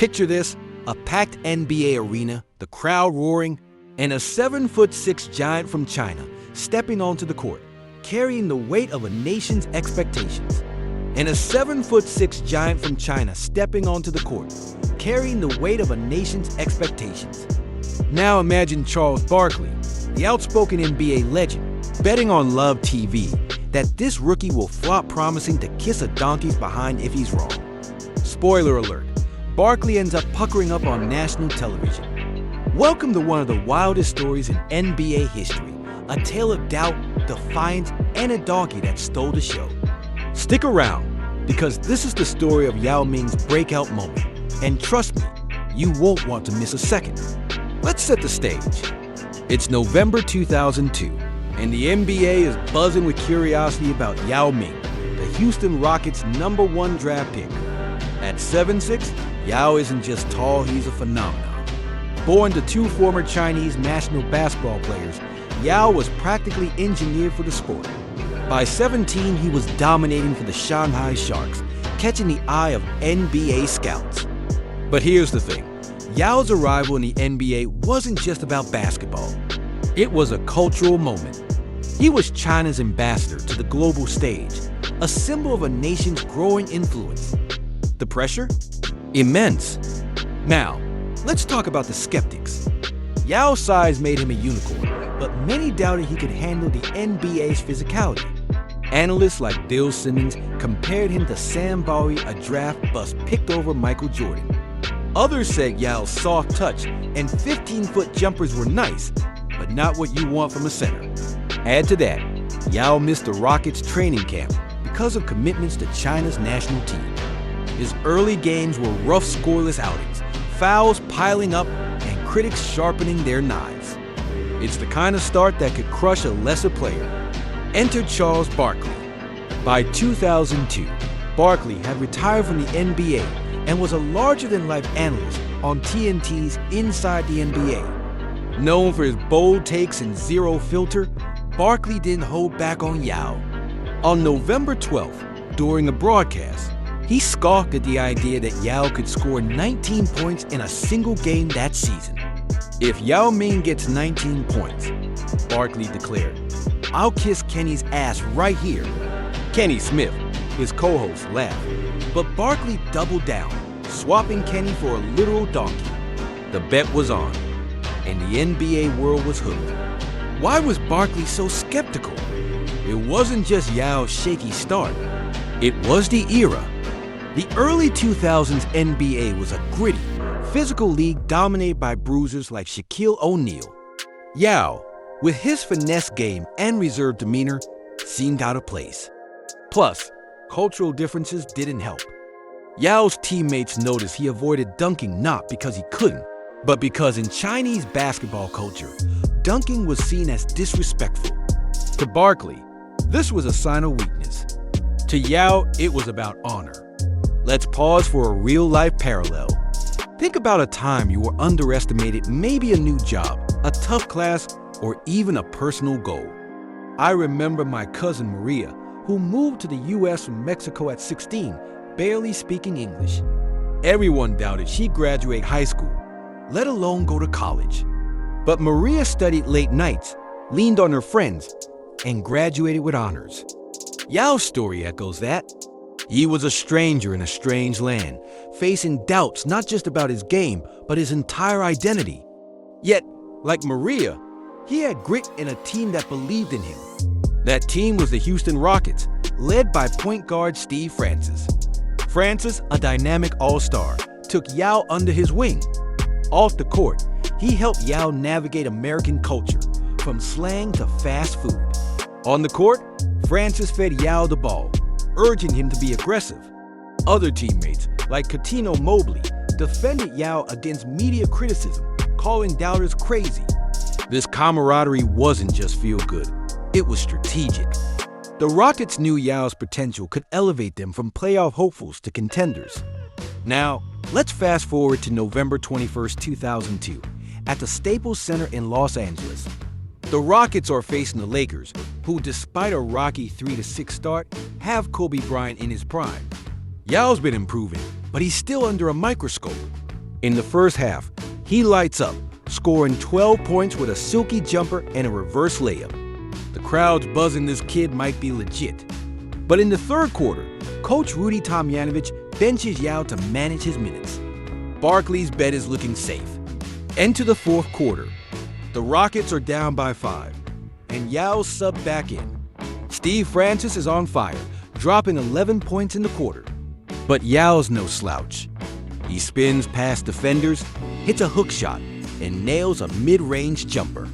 Picture this, a packed NBA arena, the crowd roaring, and a 7'6" giant from China stepping onto the court, carrying the weight of a nation's expectations. And a 7'6" giant from China stepping onto the court, carrying the weight of a nation's expectations. Now imagine Charles Barkley, the outspoken NBA legend, betting on Love TV that this rookie will flop, promising to kiss a donkey's behind if he's wrong. Spoiler alert, Barkley ends up puckering up on national television. Welcome to one of the wildest stories in NBA history, a tale of doubt, defiance, and a donkey that stole the show. Stick around, because this is the story of Yao Ming's breakout moment, and trust me, you won't want to miss a second. Let's set the stage. It's November 2002, and the NBA is buzzing with curiosity about Yao Ming, the Houston Rockets' #1 draft pick. At 7'6", Yao isn't just tall, he's a phenomenon. Born to two former Chinese national basketball players, Yao was practically engineered for the sport. By 17, he was dominating for the Shanghai Sharks, catching the eye of NBA scouts. But here's the thing, Yao's arrival in the NBA wasn't just about basketball. It was a cultural moment. He was China's ambassador to the global stage, a symbol of a nation's growing influence. The pressure? Immense. Now, let's talk about the skeptics. Yao's size made him a unicorn, but many doubted he could handle the NBA's physicality. Analysts like Bill Simmons compared him to Sam Bowie, a draft bust picked over Michael Jordan. Others said Yao's soft touch and 15-foot jumpers were nice, but not what you want from a center. Add to that, Yao missed the Rockets' training camp because of commitments to China's national team. His early games were rough, scoreless outings, fouls piling up, and critics sharpening their knives. It's the kind of start that could crush a lesser player. Enter Charles Barkley. By 2002, Barkley had retired from the NBA and was a larger-than-life analyst on TNT's Inside the NBA. Known for his bold takes and zero filter, Barkley didn't hold back on Yao. On November 12th, during a broadcast, he scoffed at the idea that Yao could score 19 points in a single game that season. If Yao Ming gets 19 points, Barkley declared, "I'll kiss Kenny's ass right here." Kenny Smith, his co-host, laughed, but Barkley doubled down, swapping Kenny for a literal donkey. The bet was on, and the NBA world was hooked. Why was Barkley so skeptical? It wasn't just Yao's shaky start. It was the era. The early 2000s NBA was a gritty, physical league dominated by bruisers like Shaquille O'Neal. Yao, with his finesse game and reserved demeanor, seemed out of place. Plus, cultural differences didn't help. Yao's teammates noticed he avoided dunking not because he couldn't, but because in Chinese basketball culture, dunking was seen as disrespectful. To Barkley, this was a sign of weakness. To Yao, it was about honor. Let's pause for a real-life parallel. Think about a time you were underestimated, maybe a new job, a tough class, or even a personal goal. I remember my cousin Maria, who moved to the US from Mexico at 16, barely speaking English. Everyone doubted she'd graduate high school, let alone go to college. But Maria studied late nights, leaned on her friends, and graduated with honors. Yao's story echoes that. He was a stranger in a strange land, facing doubts not just about his game, but his entire identity. Yet, like Maria, he had grit and a team that believed in him. That team was the Houston Rockets, led by point guard Steve Francis. Francis, a dynamic all-star, took Yao under his wing. Off the court, he helped Yao navigate American culture, from slang to fast food. On the court, Francis fed Yao the ball, urging him to be aggressive. Other teammates, like Cuttino Mobley, defended Yao against media criticism, calling doubters crazy. This camaraderie wasn't just feel-good, it was strategic. The Rockets knew Yao's potential could elevate them from playoff hopefuls to contenders. Now, let's fast forward to November 21st, 2002, at the Staples Center in Los Angeles. The Rockets are facing the Lakers, who, despite a rocky 3-6 start, have Kobe Bryant in his prime. Yao's been improving, but he's still under a microscope. In the first half, he lights up, scoring 12 points with a silky jumper and a reverse layup. The crowd's buzzing this kid might be legit. But in the third quarter, Coach Rudy Tomjanovich benches Yao to manage his minutes. Barkley's bet is looking safe. Into the fourth quarter, the Rockets are down by 5, and Yao's subbed back in. Steve Francis is on fire, dropping 11 points in the quarter. But Yao's no slouch. He spins past defenders, hits a hook shot, and nails a mid-range jumper.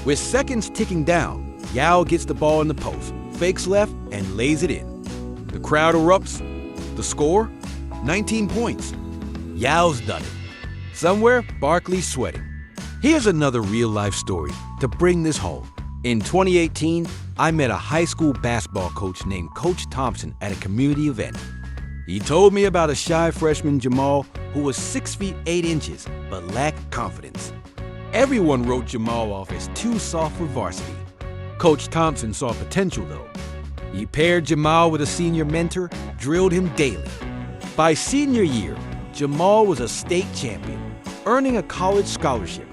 With seconds ticking down, Yao gets the ball in the post, fakes left, and lays it in. The crowd erupts. The score? 19 points. Yao's done it. Somewhere, Barkley's sweating. Here's another real-life story to bring this home. In 2018, I met a high school basketball coach named Coach Thompson at a community event. He told me about a shy freshman, Jamal, who was 6 feet 8 inches but lacked confidence. Everyone wrote Jamal off as too soft for varsity. Coach Thompson saw potential, though. He paired Jamal with a senior mentor, drilled him daily. By senior year, Jamal was a state champion, earning a college scholarship.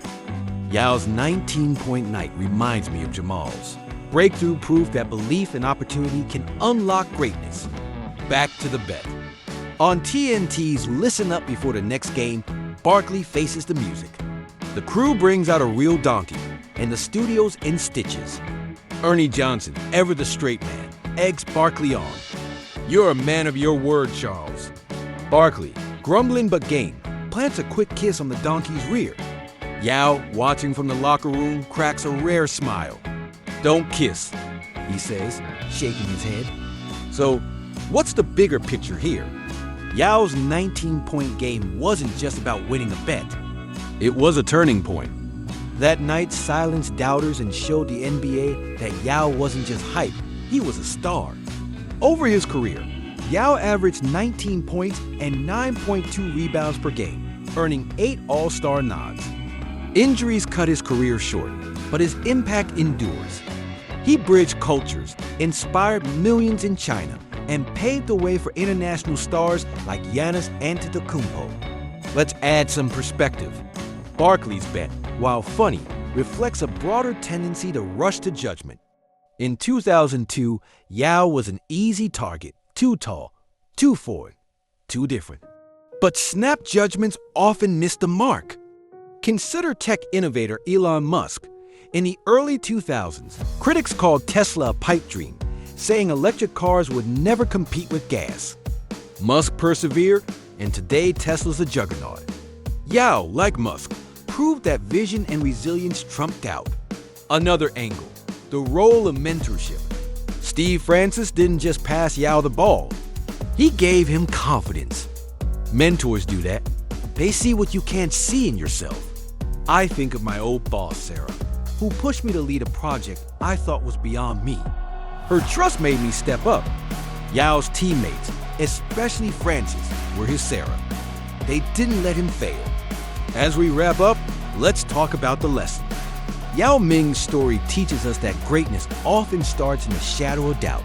Yao's 19-point night reminds me of Jamal's. Breakthrough proof that belief and opportunity can unlock greatness. Back to the bet. On TNT's Listen Up before the next game, Barkley faces the music. The crew brings out a real donkey, and the studio's in stitches. Ernie Johnson, ever the straight man, eggs Barkley on. "You're a man of your word, Charles." Barkley, grumbling but game, plants a quick kiss on the donkey's rear. Yao, watching from the locker room, cracks a rare smile. "Don't kiss," he says, shaking his head. So, what's the bigger picture here? Yao's 19-point game wasn't just about winning a bet. It was a turning point. That night silenced doubters and showed the NBA that Yao wasn't just hype, he was a star. Over his career, Yao averaged 19 points and 9.2 rebounds per game, earning 8 All-Star nods. Injuries cut his career short, but his impact endures. He bridged cultures, inspired millions in China, and paved the way for international stars like Giannis Antetokounmpo. Let's add some perspective. Barkley's bet, while funny, reflects a broader tendency to rush to judgment. In 2002, Yao was an easy target, too tall, too forward, too different. But snap judgments often miss the mark. Consider tech innovator Elon Musk. In the early 2000s, critics called Tesla a pipe dream, saying electric cars would never compete with gas. Musk persevered, and today Tesla's a juggernaut. Yao, like Musk, proved that vision and resilience trumped doubt. Another angle, the role of mentorship. Steve Francis didn't just pass Yao the ball. He gave him confidence. Mentors do that. They see what you can't see in yourself. I think of my old boss, Sarah, who pushed me to lead a project I thought was beyond me. Her trust made me step up. Yao's teammates, especially Francis, were his Sarah. They didn't let him fail. As we wrap up, let's talk about the lesson. Yao Ming's story teaches us that greatness often starts in the shadow of doubt.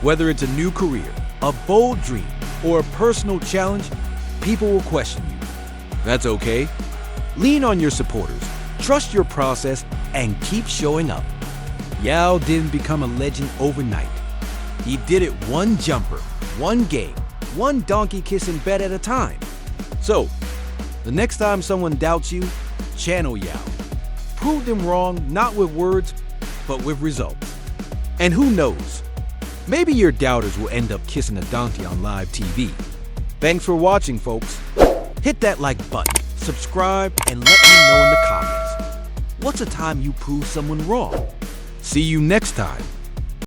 Whether it's a new career, a bold dream, or a personal challenge, people will question you. That's okay. Lean on your supporters, trust your process, and keep showing up. Yao didn't become a legend overnight. He did it one jumper, one game, one donkey kiss in bed at a time. So, the next time someone doubts you, channel Yao. Prove them wrong, not with words, but with results. And who knows, maybe your doubters will end up kissing a donkey on live TV. Thanks for watching, folks. Hit that like button, subscribe, and let me know in the comments. What's a time you proved someone wrong? See you next time.